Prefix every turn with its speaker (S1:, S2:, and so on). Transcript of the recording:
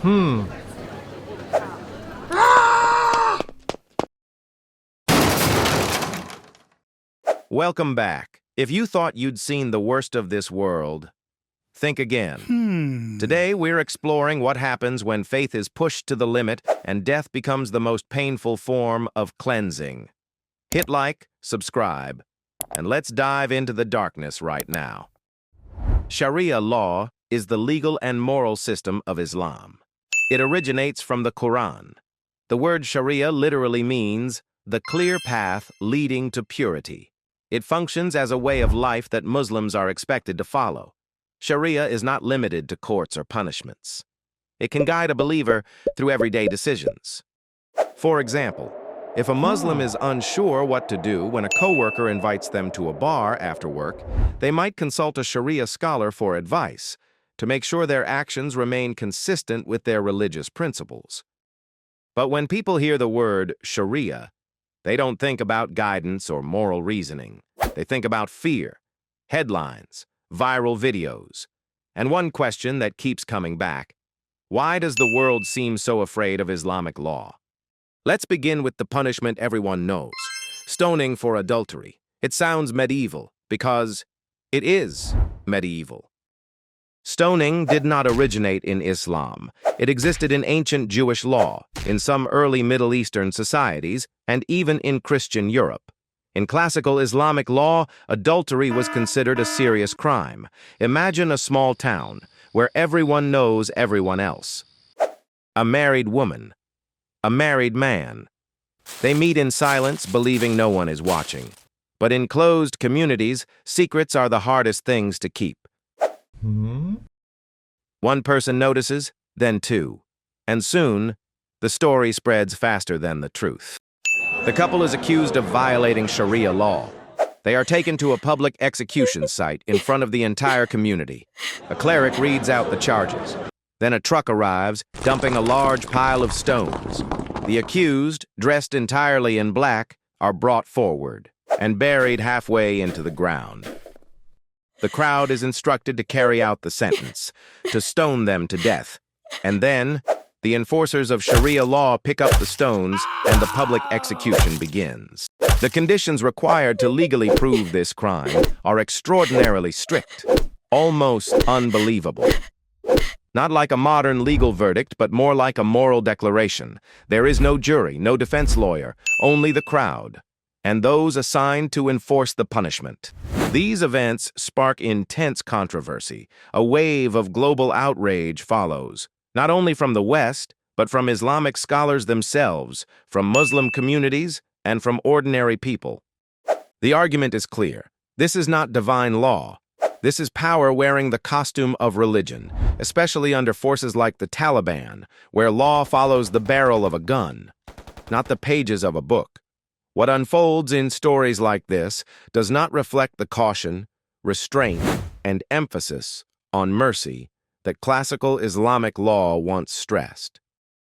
S1: Hmm.
S2: Welcome back. If you thought you'd seen the worst of this world, think again. Today, we're exploring what happens when faith is pushed to the limit and death becomes the most painful form of cleansing. Hit like, subscribe, and let's dive into the darkness right now. Sharia law is the legal and moral system of Islam. It originates from the Quran. The word Sharia literally means the clear path leading to purity. It functions as a way of life that Muslims are expected to follow. Sharia is not limited to courts or punishments. It can guide a believer through everyday decisions. For example, if a Muslim is unsure what to do when a coworker invites them to a bar after work, they might consult a Sharia scholar for advice to make sure their actions remain consistent with their religious principles. But when people hear the word Sharia, they don't think about guidance or moral reasoning. They think about fear, headlines, viral videos, and one question that keeps coming back: why does the world seem so afraid of Islamic law? Let's begin with the punishment everyone knows: stoning for adultery. It sounds medieval because it is medieval. Stoning did not originate in Islam. It existed in ancient Jewish law, in some early Middle Eastern societies, and even in Christian Europe. In classical Islamic law, adultery was considered a serious crime. Imagine a small town where everyone knows everyone else. A married woman, a married man. They meet in silence, believing no one is watching. But in closed communities, secrets are the hardest things to keep. One person notices, then two. And soon, the story spreads faster than the truth. The couple is accused of violating Sharia law. They are taken to a public execution site in front of the entire community. A cleric reads out the charges. Then a truck arrives, dumping a large pile of stones. The accused, dressed entirely in black, are brought forward and buried halfway into the ground. The crowd is instructed to carry out the sentence, to stone them to death. And then, the enforcers of Sharia law pick up the stones and the public execution begins. The conditions required to legally prove this crime are extraordinarily strict, almost unbelievable. Not like a modern legal verdict, but more like a moral declaration. There is no jury, no defense lawyer, only the crowd, and those assigned to enforce the punishment. These events spark intense controversy. A wave of global outrage follows, not only from the West, but from Islamic scholars themselves, from Muslim communities, and from ordinary people. The argument is clear. This is not divine law. This is power wearing the costume of religion, especially under forces like the Taliban, where law follows the barrel of a gun, not the pages of a book. What unfolds in stories like this does not reflect the caution, restraint, and emphasis on mercy that classical Islamic law once stressed.